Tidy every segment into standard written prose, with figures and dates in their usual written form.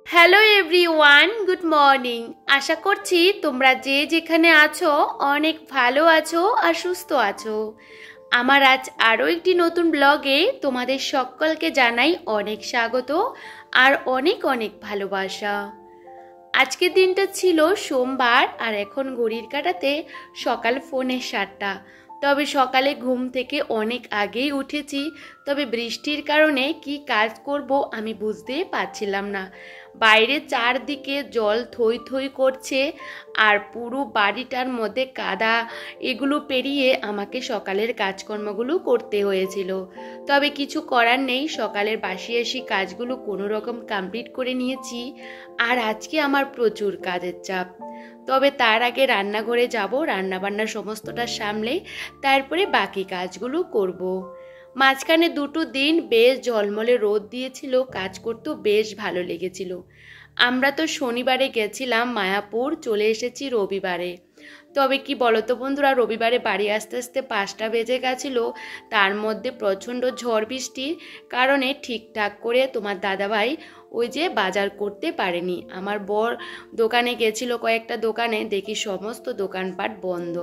Hello everyone, good morning. আশা করছি তোমরা যে যেখানে আছো অনেক ভালো আছো আর সুস্থ আছো। আমার আজ আরও একটি নতুন ব্লগে তোমাদের সকলকে জানাই অনেক স্বাগত আর অনেক অনেক ভালোবাসা। আজকের দিনটা ছিল সোমবার আর এখন ঘড়ির কাঁটাতে সকাল 7:45। তবে সকালে ঘুম থেকে অনেক আগেই উঠেছি, তবে বৃষ্টির কারণে কি কাজ করব আমি বুঝতেই পারছিলাম না। বাইরে চারদিকে জল থই থই করছে আর পুরো বাড়িটার মধ্যে কাদা, এগুলো পেরিয়ে আমাকে সকালের কাজকর্মগুলো করতে হয়েছিল। তবে কিছু করার নেই, সকালের বাসি কাজগুলো কোনো রকম কমপ্লিট করে নিয়েছি। আর আজকে আমার প্রচুর কাজের চাপ। তবে তার আগে রান্নাঘরে যাব, রান্নাবান্না সমস্তটা সামলে তারপরে বাকি কাজগুলো করব। মাঝখানে দুটো দিন বেশ ঝলমলে রোদ দিয়েছিল, কাজ করতেও বেশ ভালো লেগেছিল। আমরা তো শনিবারে গেছিলাম মায়াপুর, চলে এসেছি রবিবারে। তবে কি বলতো বন্ধুরা, রবিবারে বাড়ি আসতে আসতে 5টা বেজে গেছিলো। তার মধ্যে প্রচণ্ড ঝড় বৃষ্টির কারণে ঠিকঠাক করে তোমার দাদাভাই ওই যে বাজার করতে পারেনি। আমার বর দোকানে গেছিলো, কয়েকটা দোকানে, দেখি সমস্ত দোকানপাট বন্ধ।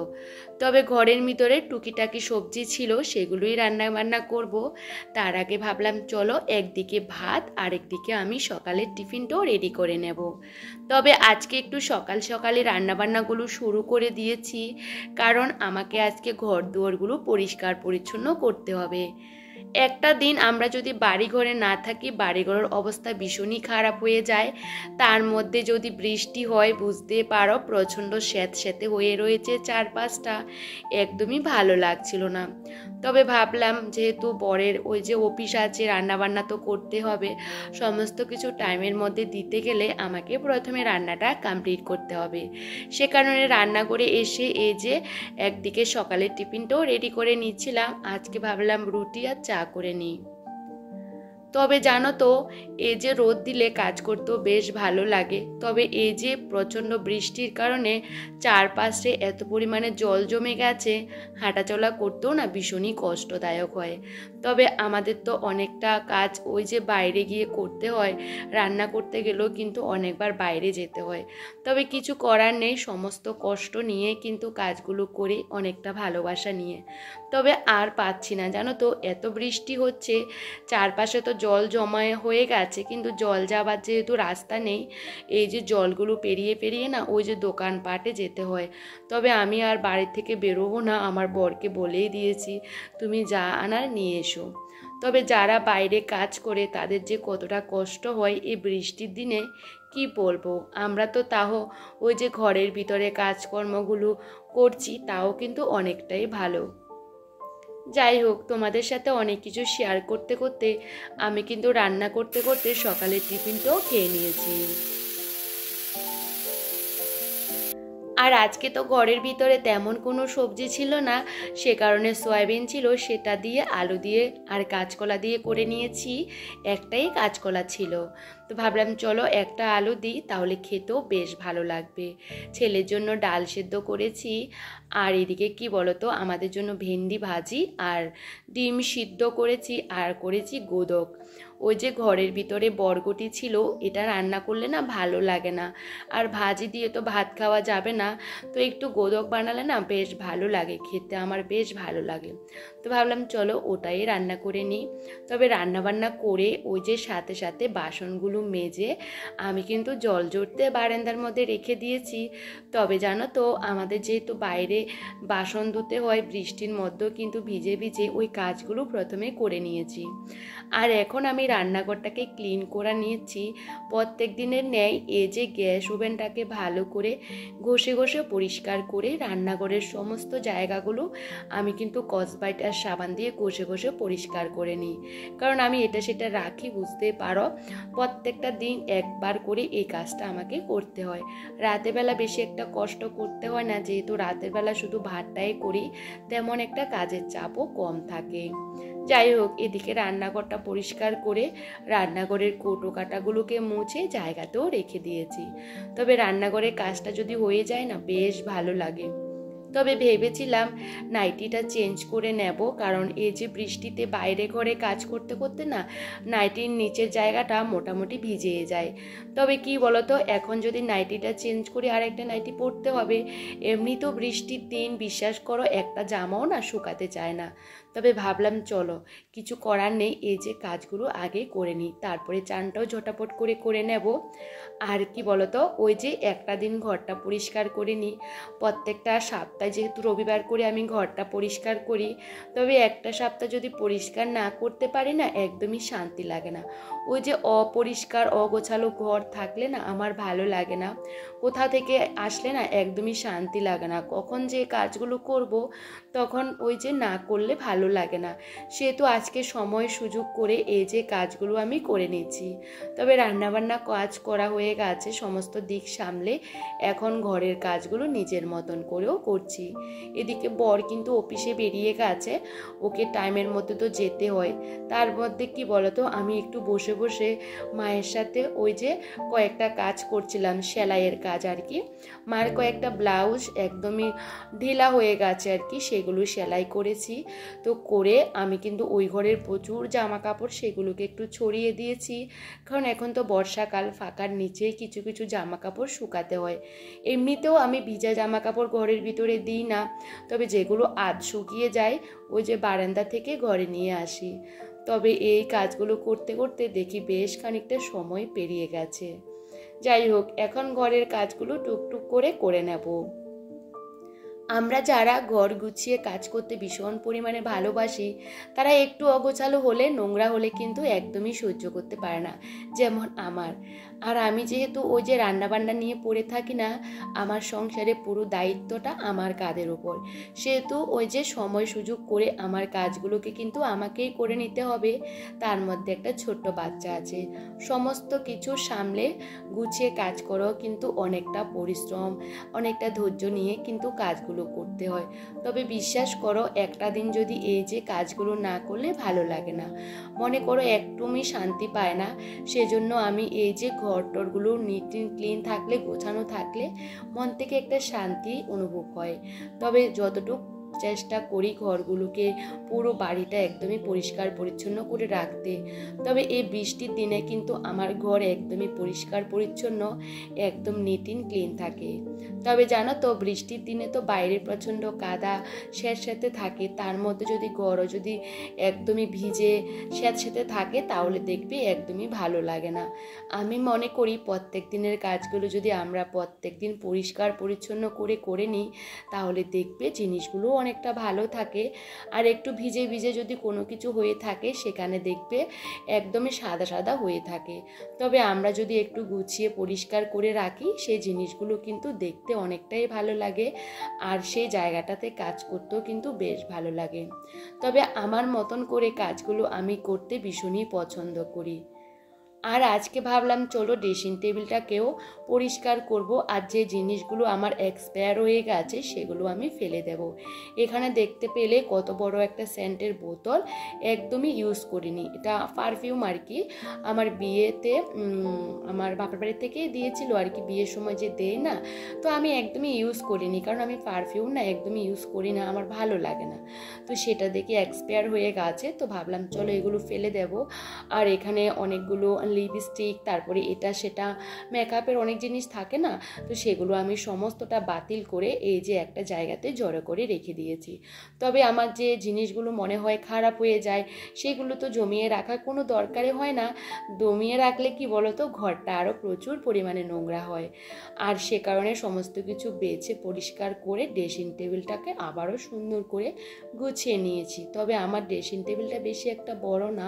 তবে ঘরের ভিতরে টুকিটাকি সবজি ছিল, সেগুলোই রান্না বান্না করব। তার আগে ভাবলাম চলো একদিকে ভাত আর একদিকে আমি সকালের টিফিনটাও রেডি করে নেব। তবে আজকে একটু সকাল সকালে রান্নাবান্নাগুলো শুরু করে দিয়েছি, কারণ আমাকে আজকে ঘর দুয়ারগুলো পরিষ্কার পরিচ্ছন্ন করতে হবে। একটা দিন আমরা যদি বাড়ি ঘরে না থাকি, বাড়িঘরের অবস্থা ভীষণই খারাপ হয়ে যায়। তার মধ্যে যদি বৃষ্টি হয়, বুঝতে পারো প্রচণ্ড স্যাঁতস্যাঁতে হয়ে রয়েছে চারপাশটা, একদমই ভালো লাগছিল না। তবে ভাবলাম যেহেতু বরের ওই যে অফিস আছে, রান্নাবান্না তো করতে হবে, সমস্ত কিছু টাইমের মধ্যে দিতে গেলে আমাকে প্রথমে রান্নাটা কমপ্লিট করতে হবে। সে কারণে রান্না করে এসে এই যে একদিকে সকালের টিফিনটাও রেডি করে নিচ্ছিলাম। আজকে ভাবলাম রুটি আর চা করে নিই। তবে জানো তো, এই যে রোদ দিলে কাজ করতেও বেশ ভালো লাগে। তবে এই যে প্রচণ্ড বৃষ্টির কারণে চারপাশে এত পরিমাণে জল জমে গেছে, হাঁটাচলা করতেও না ভীষণই কষ্টদায়ক হয়। তবে আমাদের তো অনেকটা কাজ ওই যে বাইরে গিয়ে করতে হয়, রান্না করতে গেলেও কিন্তু অনেকবার বাইরে যেতে হয়। তবে কিছু করার নেই, সমস্ত কষ্ট নিয়ে কিন্তু কাজগুলো করি অনেকটা ভালোবাসা নিয়ে। তবে আর পাচ্ছি না জানো তো, এত বৃষ্টি হচ্ছে, চারপাশে তো জল জমায়ে হয়ে গেছে, কিন্তু জল যাবার যেহেতু রাস্তা নেই, এই যে জলগুলো পেরিয়ে পেরিয়ে না ওই যে দোকানপাটে যেতে হয়। তবে আমি আর বাড়ি থেকে বেরোবো না, আমার বরকে বলেই দিয়েছি তুমি যা আনার নিয়ে এসো। তবে যারা বাইরে কাজ করে তাদের যে কতটা কষ্ট হয় এই বৃষ্টির দিনে কি বলবো। আমরা তো তাও ওই যে ঘরের ভিতরে কাজকর্মগুলো করছি, তাও কিন্তু অনেকটাই ভালো। যাই হোক, তোমাদের সাথে অনেক কিছু শেয়ার করতে করতে আমি কিন্তু রান্না করতে করতে সকালের টিফিনটাও খেয়ে নিয়েছি। আর আজকে তো ঘরের ভিতরে তেমন কোনো সবজি ছিল না, সে কারণে সয়াবিন ছিল, সেটা দিয়ে আলু দিয়ে আর কাঁচকলা দিয়ে করে নিয়েছি। একটাই কাঁচকলা ছিল, তো ভাবলাম চলো একটা আলু দিই, তাহলে খেতেও বেশ ভালো লাগবে। ছেলের জন্য ডাল সেদ্ধ করেছি, আর এদিকে কি বলতো, আমাদের জন্য ভেন্ডি ভাজি আর ডিম সিদ্ধ করেছি, আর করেছি গোদক। ওই যে ঘরের ভিতরে বরবটি ছিল, এটা রান্না করলে না ভালো লাগে না, আর ভাজি দিয়ে তো ভাত খাওয়া যাবে না, তো একটু গোদক বানালে না বেশ ভালো লাগে খেতে, আমার বেশ ভালো লাগে। তো ভাবলাম চলো ওটাই রান্না করে নিই। তবে রান্নাবান্না করে ওই যে সাথে সাথে বাসনগুলো মেজে আমি কিন্তু জল জড়তে বারান্দার মধ্যে রেখে দিয়েছি। তবে জানো তো, আমাদের যেহেতু বাইরে বাসন ধুতে হয় বৃষ্টির মধ্যেও কিন্তু ভিজে ভিজে, ওই কাজগুলো প্রথমে করে নিয়েছি। আর এখন আমি রান্নাঘরটাকে ক্লিন করে নিয়েছি প্রত্যেক দিনের ন্যায়। এই যে গ্যাস ওভেনটাকে ভালো করে ঘষে ঘষে পরিষ্কার করে রান্নাঘরের সমস্ত জায়গাগুলো আমি কিন্তু স্কচব্রাইট আর সাবান দিয়ে ঘষে ঘষে পরিষ্কার করে নিই, কারণ আমি এটা সেটা রাখি, বুঝতে পারো, প্রত্যেকটা দিন একবার করে এই কাজটা আমাকে করতে হয়। রাতের বেলা বেশি একটা কষ্ট করতে হয় না, যেহেতু রাতের বেলা শুধু ভাতটাই করি, তেমন একটা কাজের চাপও কম থাকে। যাই হোক, এদিকে রান্নাঘরটা পরিষ্কার করে রান্নাঘরের কৌটো কাটাগুলোকে মুছে জায়গাতেও রেখে দিয়েছি। তবে রান্নাঘরের কাজটা যদি হয়ে যায় না বেশ ভালো লাগে। তবে ভেবেছিলাম নাইটিটা চেঞ্জ করে নেব, কারণ এই যে বৃষ্টিতে বাইরে ঘরে কাজ করতে করতে না নাইটির নিচের জায়গাটা মোটামুটি ভিজে যায়। তবে কি বলতো, এখন যদি নাইটিটা চেঞ্জ করে আর একটা নাইটি পরতে হবে। এমনি তো বৃষ্টির দিন, বিশ্বাস করো একটা জামাও না শুকাতে চায় না। তবে ভাবলাম চলো কিছু করার নেই, এই যে কাজগুলো আগে করে নিই, তারপরে চানটাও ঝটাপট করে নেব। আর কি বলতো, ওই যে একটা দিন ঘরটা পরিষ্কার করে নিই। প্রত্যেকটা সপ্তাহে যেহেতু রবিবার করে আমি ঘরটা পরিষ্কার করি, তবে একটা সপ্তাহ যদি পরিষ্কার না করতে পারি না, একদমই শান্তি লাগে না। ওই যে অপরিষ্কার অগোছালো ঘর থাকলে না আমার ভালো লাগে না। কোথা থেকে আসলে না একদমই শান্তি লাগে না। কখন যে কাজগুলো করব তখন ওই যে না করলে ভালো লাগে না। সেহেতু আজকে সময় সুযোগ করে এই যে কাজগুলো আমি করে নিচ্ছি। তবে রান্নাবান্না কাজ করা হয়ে গেছে, সমস্ত দিক সামলে এখন ঘরের কাজগুলো নিজের মতন করেও করছি। এদিকে বর কিন্তু অফিসে বেরিয়ে গেছে, ওকে টাইমের মধ্যে তো যেতে হয়। তার মধ্যে কি বলতো, আমি একটু বসে বসে মায়ের সাথে ওই যে কয়েকটা কাজ করছিলাম, সেলাইয়ের কাজ আর কি। মায়ের কয়েকটা ব্লাউজ একদমই ঢিলা হয়ে গেছে আর কি, সেগুলো সেলাই করেছি। তো করে আমি কিন্তু ওই ঘরের প্রচুর জামা কাপড় সেগুলোকে একটু ছড়িয়ে দিয়েছি, কারণ এখন তো বর্ষাকাল, ফাঁকার নিচেই কিছু কিছু জামা কাপড় শুকাতে হয়। এমনিতেও আমি ভিজা জামা কাপড় ঘরের ভিতরে দিই না, তবে যেগুলো আধ শুকিয়ে যায় ওই যে বারান্দা থেকে ঘরে নিয়ে আসি। তবে এই কাজগুলো করতে করতে দেখি বেশ খানিকটা সময় পেরিয়ে গেছে। যাই হোক, এখন ঘরের কাজগুলো টুকটুক করে নেব। আমরা যারা ঘর গুছিয়ে কাজ করতে ভীষণ পরিমাণে ভালোবাসি, তারা একটু অগোছালো হলে, নোংরা হলে কিন্তু একদমই সহ্য করতে পারে না, যেমন আমার। আর আমি যেহেতু ওই যে রান্নাবান্না নিয়ে পড়ে থাকি না, আমার সংসারে পুরো দায়িত্বটা আমার কাঁধের ওপর। সেহেতু ওই যে সময় সুযোগ করে আমার কাজগুলোকে কিন্তু আমাকেই করে নিতে হবে। তার মধ্যে একটা ছোট্ট বাচ্চা আছে, সমস্ত কিছু সামলে গুছিয়ে কাজ করো কিন্তু অনেকটা পরিশ্রম, অনেকটা ধৈর্য নিয়ে কিন্তু কাজগুলো করতে হয়। তবে বিশ্বাস করো, একটা দিন যদি এই যে কাজগুলো না করলে ভালো লাগে না, মনে করো একদমই শান্তি পায় না। সেজন্য আমি এই যে ঘর টরগুলো নিট অ্যান্ড ক্লিন থাকলে, গোছানো থাকলে মন থেকে একটা শান্তি অনুভব হয়। তবে যতটুকু চেষ্টা করি ঘরগুলোকে, পুরো বাড়িটা একদমই পরিষ্কার পরিচ্ছন্ন করে রাখতে। তবে এই বৃষ্টির দিনে কিন্তু আমার ঘর একদমই পরিষ্কার পরিচ্ছন্ন, একদম নিট অ্যান্ড ক্লিন থাকে। তবে জানো তো, বৃষ্টির দিনে তো বাইরে প্রচণ্ড কাদা স্যাঁতস্যাঁতে থাকে, তার মধ্যে যদি ঘরও যদি একদমই ভিজে স্যাঁতস্যাঁতে থাকে তাহলে দেখবি একদমই ভালো লাগে না। আমি মনে করি প্রত্যেক দিনের কাজগুলো যদি আমরা প্রত্যেক দিন পরিষ্কার পরিচ্ছন্ন করে নিই, তাহলে দেখবে জিনিসগুলো অনেকটা ভালো থাকে। আর একটু ভিজে ভিজে যদি কোনো কিছু হয়ে থাকে, সেখানে দেখবে একদমই সাদা সাদা হয়ে থাকে। তবে আমরা যদি একটু গুছিয়ে পরিষ্কার করে রাখি, সেই জিনিসগুলো কিন্তু দেখতে অনেকটাই ভালো লাগে, আর সেই জায়গাটাতে কাজ করতেও কিন্তু বেশ ভালো লাগে। তবে আমার মতন করে কাজগুলো আমি করতে ভীষণই পছন্দ করি। আর আজকে ভাবলাম চলো ড্রেসিং টেবিলটাকেও পরিষ্কার করব, আর যে জিনিসগুলো আমার এক্সপায়ার হয়ে গেছে সেগুলো আমি ফেলে দেব। এখানে দেখতে পেলে কত বড় একটা সেন্টের বোতল, একদমই ইউজ করিনি। এটা পারফিউম আর কি, আমার বিয়েতে আমার বাপের বাড়ি থেকে দিয়েছিল আর কি, বিয়ের সময় যে দেয় না, তো আমি একদমই ইউজ করিনি, কারণ আমি পারফিউম না একদমই ইউজ করি না, আমার ভালো লাগে না। তো সেটা দেখে এক্সপায়ার হয়ে গেছে, তো ভাবলাম চলো এগুলো ফেলে দেব। আর এখানে অনেকগুলো লিপস্টিক, তারপরে এটা সেটা মেকআপের অনেক জিনিস থাকে না, তো সেগুলো আমি সমস্তটা বাতিল করে এই যে একটা জায়গাতে জড়ো করে রেখে দিয়েছি। তবে আমার যে জিনিসগুলো মনে হয় খারাপ হয়ে যায়, সেগুলো তো জমিয়ে রাখার কোনো দরকারই হয় না। জমিয়ে রাখলে কি বলতো, ঘরটা আরও প্রচুর পরিমাণে নোংরা হয়। আর সে কারণে সমস্ত কিছু বেছে পরিষ্কার করে ড্রেসিং টেবিলটাকে আবারও সুন্দর করে গুছিয়ে নিয়েছি। তবে আমার ড্রেসিং টেবিলটা বেশি একটা বড় না,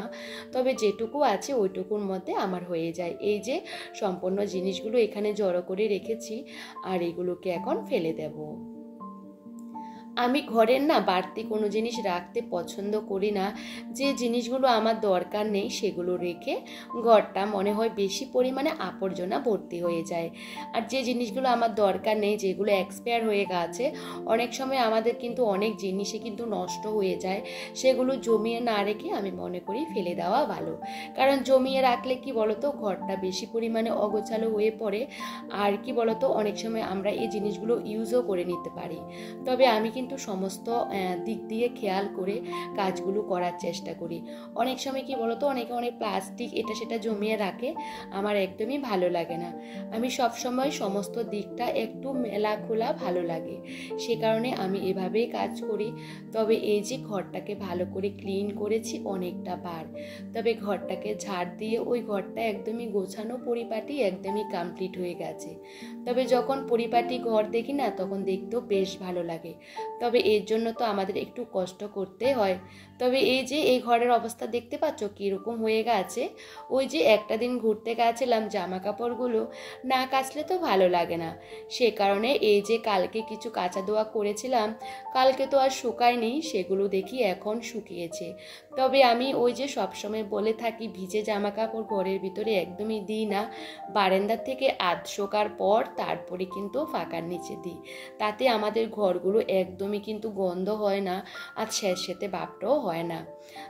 তবে যেটুকু আছে ওইটুকুর মধ্যে আমার হয়ে যায়। এই যে সম্পূর্ণ জিনিসগুলো এখানে জড়ো করে রেখেছি, আর এগুলোকে এখন ফেলে দেব। আমি ঘরের না বাড়তি কোনো জিনিস রাখতে পছন্দ করি না। যে জিনিসগুলো আমার দরকার নেই সেগুলো রেখে ঘরটা মনে হয় বেশি পরিমাণে আবর্জনা ভর্তি হয়ে যায়। আর যে জিনিসগুলো আমার দরকার নেই, যেগুলো এক্সপায়ার হয়ে গেছে, অনেক সময় আমাদের কিন্তু অনেক জিনিসই কিন্তু নষ্ট হয়ে যায়, সেগুলো জমিয়ে না রেখে আমি মনে করি ফেলে দেওয়া ভালো। কারণ জমিয়ে রাখলে কি বলতো, ঘরটা বেশি পরিমাণে অগোছালো হয়ে পড়ে। আর কি বলতো, অনেক সময় আমরা এই জিনিসগুলো ইউজও করে নিতে পারি। তবে আমি কিন্তু সমস্ত দিক দিয়ে খেয়াল করে কাজগুলো করার চেষ্টা করি। অনেক সময় কি বলতো, অনেকে অনেক প্লাস্টিক এটা সেটা জমিয়ে রাখে, আমার একদমই ভালো লাগে না। আমি সব সময় সমস্ত দিকটা একটু মেলা খোলা ভালো লাগে, সে কারণে আমি এভাবেই কাজ করি। তবে এই যে ঘরটাকে ভালো করে ক্লিন করেছি অনেকটা বার, তবে ঘরটাকে ঝাড় দিয়ে ওই ঘরটা একদমই গোছানো পরিপাটি একদমই কমপ্লিট হয়ে গেছে। তবে যখন পরিপাটি ঘর দেখি না, তখন দেখতেও বেশ ভালো লাগে। তবে এর জন্য তো আমাদের একটু কষ্ট করতে হয়। তবে এই যে এই ঘরের অবস্থা দেখতে পাচ্ছ কীরকম হয়ে গেছে। ওই যে একটা দিন ঘুরতে গেছিলাম, জামা কাপড়গুলো না কাচলে তো ভালো লাগে না, সে কারণে এই যে কালকে কিছু কাচা ধোয়া করেছিলাম, কালকে তো আর শুকায়নি, সেগুলো দেখি এখন শুকিয়েছে। তবে আমি ওই যে সবসময় বলে থাকি, ভিজে জামা কাপড় ঘরের ভিতরে একদমই দিই না, বারান্দা থেকে আধ শোকার পর তারপরে কিন্তু ফাঁকার নিচে দিই। তাতে আমাদের ঘরগুলো একদমই কিন্তু গন্ধ হয় না, আর স্যাঁতস্যাঁতে ভাবটাও হয় না।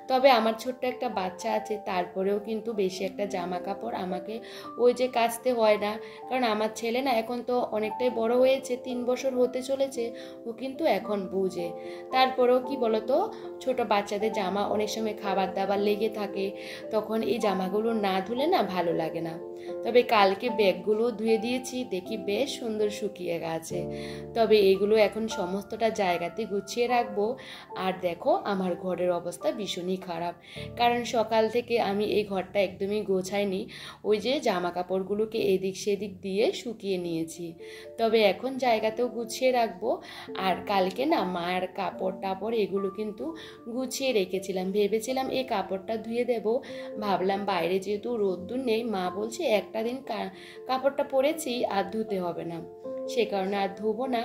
তবে আমার ছোট্ট একটা বাচ্চা আছে, তারপরেও কিন্তু বেশি একটা জামা কাপড় আমাকে ওই যে কাচতে হয় না। কারণ আমার ছেলে না এখন তো অনেকটাই বড় হয়েছে, 3 বছর হতে চলেছে, ও কিন্তু এখন বুঝে। তারপরেও কি বলতো, ছোট বাচ্চাদের জামা অনেক সময় খাবার দাবার লেগে থাকে, তখন এই জামাগুলো না ধুলে না ভালো লাগে না। তবে কালকে ব্যাগগুলো ধুয়ে দিয়েছি, দেখি বেশ সুন্দর শুকিয়ে গেছে। তবে এগুলো এখন সমস্তটা জায়গাতে গুছিয়ে রাখবো। আর দেখো আমার ঘরের অবস্থা ভীষণই খারাপ, কারণ সকাল থেকে আমি এই ঘরটা একদমই গোছাইনি, ওই যে জামা কাপড়গুলোকে এদিক সেদিক দিয়ে শুকিয়ে নিয়েছি। তবে এখন জায়গাতেও গুছিয়ে রাখবো। আর কালকে না মায়ের কাপড় টাপড় এগুলো কিন্তু গুছিয়ে রেখেছিলাম, ভেবেছিলাম এই কাপড়টা ধুয়ে দেব, ভাবলাম বাইরে যেহেতু রোদ্দুর নেই, মা বলছে একটা দিন কাপড়টা পরেছি আর ধুতে হবে না, সে কারণে আর ধুবো না।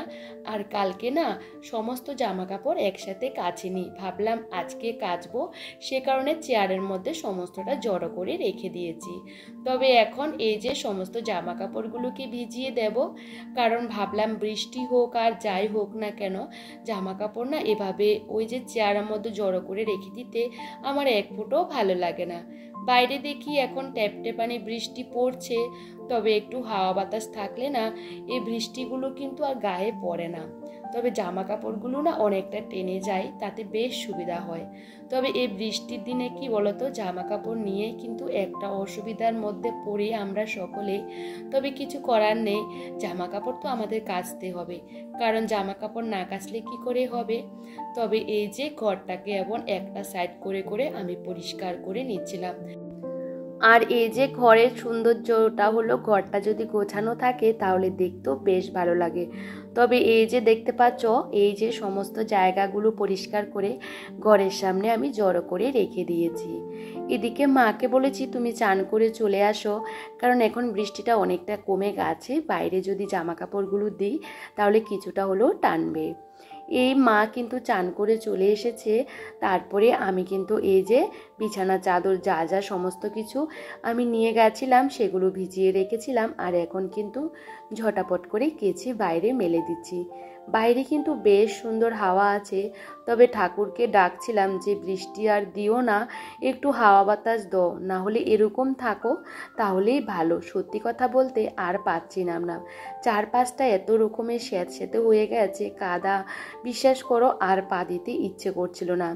আর কালকে না সমস্ত জামা কাপড় একসাথে কাচিনি, ভাবলাম আজকে কাচবো, সে কারণে চেয়ারের মধ্যে সমস্তটা জড়ো করে রেখে দিয়েছি। তবে এখন এই যে সমস্ত জামা কাপড়গুলোকে ভিজিয়ে দেব, কারণ ভাবলাম বৃষ্টি হোক আর যাই হোক না কেন, জামা কাপড় না এভাবে ওই যে চেয়ারের মধ্যে জড়ো করে রেখে দিতে আমার এক ফুটও ভালো লাগে না। বাইরে দেখি এখন ট্যাপট্যাপানি বৃষ্টি পড়ছে, তবে একটু হাওয়া বাতাস থাকলে না এই বৃষ্টিগুলো কিন্তু আর গায়ে পড়ে না। তবে জামা কাপড়গুলো না অনেকটা টেনে যায়, তাতে বেশ সুবিধা হয়। তবে এই বৃষ্টির দিনে কি বলতো, জামা কাপড় নিয়ে কিন্তু একটা অসুবিধার মধ্যে পড়ি আমরা সকলে। তবে কিছু করার নেই, জামা কাপড় তো আমাদের কাচতে হবে, কারণ জামা কাপড় না কাচলে কি করে হবে। তবে এই যে ঘরটাকে এখন একটা সাইড করে করে আমি পরিষ্কার করে নিচ্ছিলাম। আর এই যে ঘরের সৌন্দর্যটা হলো, ঘরটা যদি গোছানো থাকে তাহলে দেখতেও বেশ ভালো লাগে। তবে এই যে দেখতে পাচ্ছ, এই যে সমস্ত জায়গাগুলো পরিষ্কার করে ঘরের সামনে আমি জড়ো করে রেখে দিয়েছি। এদিকে মাকে বলেছি তুমি চান করে চলে আসো, কারণ এখন বৃষ্টিটা অনেকটা কমে গেছে, বাইরে যদি জামা কাপড়গুলো দিই তাহলে কিছুটা হলেও টানবে। এই মা কিন্তু চান করে চলে এসেছে। তারপরে আমি কিন্তু এই যে বিছানা চাদর যা যা সমস্ত কিছু আমি নিয়ে গেছিলাম সেগুলো ভিজিয়ে রেখেছিলাম, আর এখন কিন্তু ঝটাপট করে কেচে বাইরে মেলে দিচ্ছি। বাইরে কিন্তু বেশ সুন্দর হাওয়া আছে, তবে ঠাকুরকে ডাকছিলাম যে বৃষ্টি আর দিও না, একটু হাওয়া বাতাস দাও, না হলে এরকম থাকো তাহলেই ভালো। সত্যি কথা বলতে আর পাচ্ছিলাম না, চারপাশটা এত রকমের স্যাঁতস্যাঁতে হয়ে গেছে কাদা, বিশ্বাস করো আর পা দিতে ইচ্ছে করছিল না।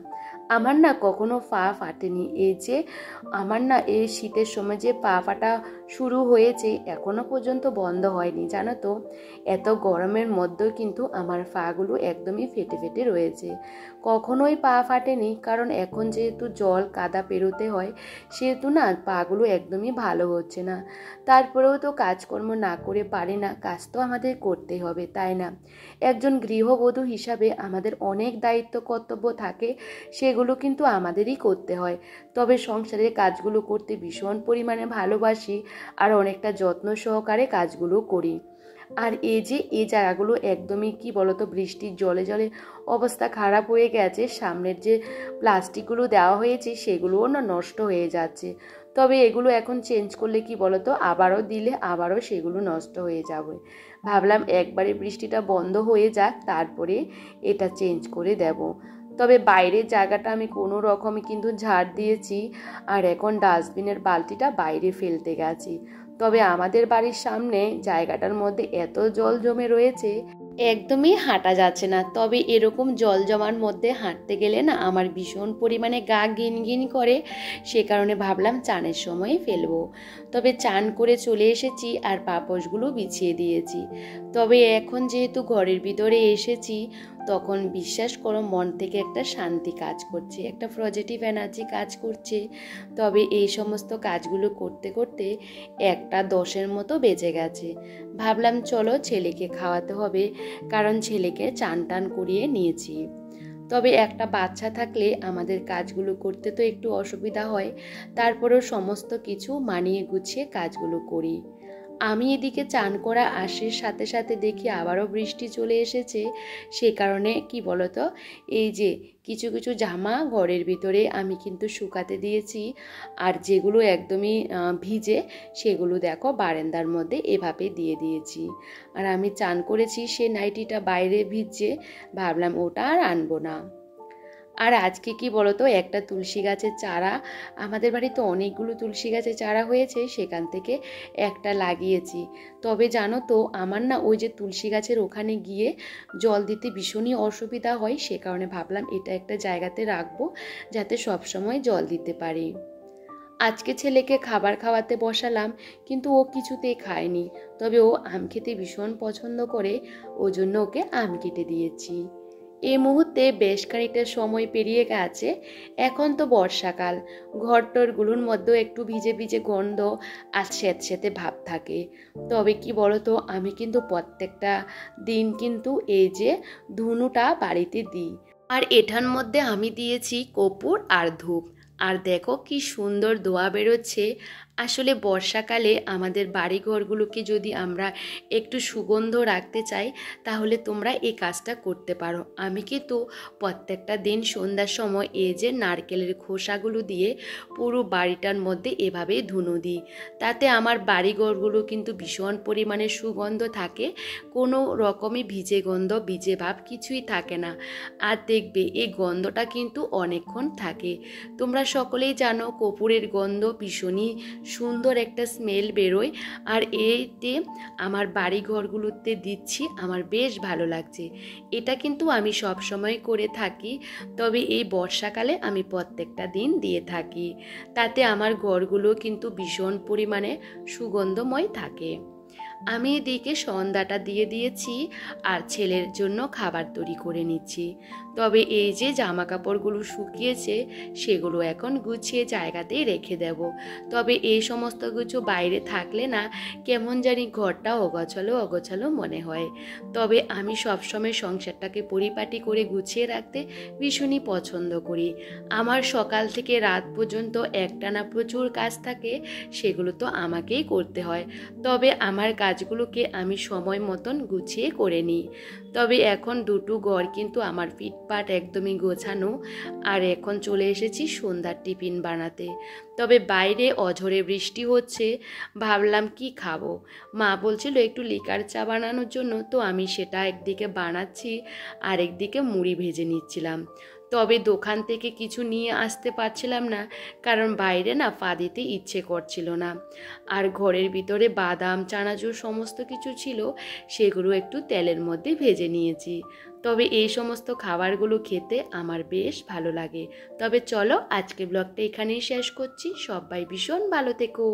আমার না কখনো পা ফাটেনি, এই যে আমার না এই শীতের সময় যে পা ফাটা শুরু হয়েছে এখনো পর্যন্ত বন্ধ হয়নি, জানো তো। এত গরমের মধ্যেও কিন্তু আমার পাগুলো একদমই ফেটে ফেটে রয়েছে, কখনোই পা ফাটেনি। কারণ এখন যেহেতু জল কাদা পেরোতে হয়, সেহেতু না পাগুলো একদমই ভালো হচ্ছে না। তারপরেও তো কাজকর্ম না করে পারি না, কাজ তো আমাদের করতে হবে, তাই না? একজন গৃহবধূ হিসাবে আমাদের অনেক দায়িত্ব কর্তব্য থাকে, সেগুলো সেগুলো কিন্তু আমাদেরই করতে হয়। তবে সংসারের কাজগুলো করতে ভীষণ পরিমাণে ভালোবাসি আর অনেকটা যত্ন সহকারে কাজগুলো করি। আর এই জায়গাগুলো একদমই কি বলতো, বৃষ্টির জলে জলে অবস্থা খারাপ হয়ে গেছে। সামনের যে প্লাস্টিকগুলো দেওয়া হয়েছে সেগুলোও না নষ্ট হয়ে যাচ্ছে। তবে এগুলো এখন চেঞ্জ করলে কি বলতো, আবারও দিলে আবারও সেগুলো নষ্ট হয়ে যাবে। ভাবলাম একবারে বৃষ্টিটা বন্ধ হয়ে যাক, তারপরে এটা চেঞ্জ করে দেব। তবে বাইরের জায়গাটা আমি কোনো রকমে কিন্তু ঝাড় দিয়েছি, আর এখন ডাস্টবিনের বালতিটা বাইরে ফেলতে গেছি। তবে আমাদের বাড়ির সামনে জায়গাটার মধ্যে এত জল জমে রয়েছে, একদমই হাঁটা যাচ্ছে না। তবে এরকম জল জমার মধ্যে হাঁটতে গেলে না আমার ভীষণ পরিমাণে গা ঘিন করে, সে কারণে ভাবলাম চানের সময় ফেলবো। তবে চান করে চলে এসেছি আর পাপোশগুলো বিছিয়ে দিয়েছি। তবে এখন যেহেতু ঘরের ভিতরে এসেছি, তখন বিশ্বাস করো মন থেকে একটা শান্তি কাজ করছে, একটা পজিটিভ এনার্জি কাজ করছে। তবে এই সমস্ত কাজগুলো করতে করতে 1:10 মতো বেজে গেছে। ভাবলাম চলো ছেলেকে খাওয়াতে হবে, কারণ ছেলেকে চান টান করিয়ে নিয়েছি। তবে একটা বাচ্চা থাকলে আমাদের কাজগুলো করতে তো একটু অসুবিধা হয়, তারপরেও সমস্ত কিছু মানিয়ে গুছিয়ে কাজগুলো করি। আমি এদিকে চান করা আসার সাথে সাথে দেখি আবারও বৃষ্টি চলে এসেছে। সে কারণে কি বলতো, এই যে কিছু কিছু জামা ঘরের ভিতরে আমি কিন্তু শুকাতে দিয়েছি, আর যেগুলো একদমই ভিজে সেগুলো দেখো বারান্দার মধ্যে এভাবে দিয়ে দিয়েছি। আর আমি চান করেছি সে নাইটিটা বাইরে ভিজে, ভাবলাম ওটা আর আনবো না। আর আজকে কি বলতো, একটা তুলসী গাছের চারা, আমাদের বাড়িতে অনেকগুলো তুলসী গাছের চারা হয়েছে, সেখান থেকে একটা লাগিয়েছি। তবে জানো তো আমার না ওই যে তুলসী গাছের ওখানে গিয়ে জল দিতে ভীষণই অসুবিধা হয়, সে কারণে ভাবলাম এটা একটা জায়গাতে রাখবো যাতে সবসময় জল দিতে পারি। আজকে ছেলেকে খাবার খাওয়াতে বসালাম, কিন্তু ও কিছুতেই খায়নি। তবে ও আম খেতে ভীষণ পছন্দ করে, ওই জন্য ওকে আম কেটে দিয়েছি। এই মুহূর্তে বেশ খানিকটা সময় পেরিয়ে গেছে। এখন তো বর্ষাকাল, ঘরটরগুলোর মধ্যেও একটু ভিজে ভিজে গন্ধ আর স্যাঁতস্যাঁতে ভাব থাকে। তবে কি বলতো, আমি কিন্তু প্রত্যেকটা দিন কিন্তু এই যে ধুনুটা বাড়িতে দিই, আর এটার মধ্যে আমি দিয়েছি কর্পূর আর ধূপ। আর দেখো কি সুন্দর ধোঁয়া বেরোচ্ছে। আসলে বর্ষাকালে আমাদের বাড়িঘরগুলোকে যদি আমরা একটু সুগন্ধ রাখতে চাই, তাহলে তোমরা এই কাজটা করতে পারো। আমি কিন্তু প্রত্যেকটা দিন সন্ধ্যার সময় এই যে নারকেলের খোসাগুলো দিয়ে পুরো বাড়িটার মধ্যে এভাবেই ধুনো দিই। তাতে আমার বাড়িঘরগুলো কিন্তু ভীষণ পরিমাণে সুগন্ধ থাকে, কোনো রকমই ভিজে গন্ধ ভিজে ভাব কিছুই থাকে না। আর দেখবে এই গন্ধটা কিন্তু অনেকক্ষণ থাকে। তোমরা সকলেই জানো কর্পূরের গন্ধ ভীষণই সুন্দর একটা স্মেল বেরোয়, আর এইতে আমার বাড়ি ঘরগুলোতে দিচ্ছি, আমার বেশ ভালো লাগছে। এটা কিন্তু আমি সব সময় করে থাকি, তবে এই বর্ষাকালে আমি প্রত্যেকটা দিন দিয়ে থাকি। তাতে আমার ঘরগুলো কিন্তু ভীষণ পরিমাণে সুগন্ধময় থাকে। আমি এদিকে সন্ধ্যাটা দিয়ে দিয়েছি আর ছেলের জন্য খাবার তৈরি করে নিচ্ছি। তবে এই যে জামা কাপড়গুলো শুকিয়েছে সেগুলো এখন গুছিয়ে জায়গাতেই রেখে দেব। তবে এই সমস্ত কিছু বাইরে থাকলে না কেমন জানি ঘরটা অগোছালো অগোছালো মনে হয়। তবে আমি সবসময় সংসারটাকে পরিপাটি করে গুছিয়ে রাখতে ভীষণই পছন্দ করি। আমার সকাল থেকে রাত পর্যন্ত একটানা প্রচুর কাজ থাকে, সেগুলো তো আমাকেই করতে হয়। তবে আমার কাজগুলোকে আমি সময় মতন গুছিয়ে করে নিই। তবে এখন দুটো ঘর কিন্তু আমার ফিটফাট একদমই গোছানো, আর এখন চলে এসেছি সন্ধ্যার টিফিন বানাতে। তবে বাইরে অঝরে বৃষ্টি হচ্ছে, ভাবলাম কি খাবো। মা বলছিল একটু লিকার চা বানানোর জন্য, তো আমি সেটা একদিকে বানাচ্ছি আর একদিকে মুড়ি ভেজে নিচ্ছিলাম। তবে দোকান থেকে কিছু নিয়ে আসতে পারছিলাম না, কারণ বাইরে না পা দিতে ইচ্ছে করছিল না। আর ঘরের ভিতরে বাদাম চানাচুর সমস্ত কিছু ছিল, সেগুলো একটু তেলের মধ্যে ভেজে নিয়েছি। তবে এই সমস্ত খাবারগুলো খেতে আমার বেশ ভালো লাগে। তবে চলো আজকে ব্লগটা এখানেই শেষ করছি। সবাই ভীষণ ভালো থেকো।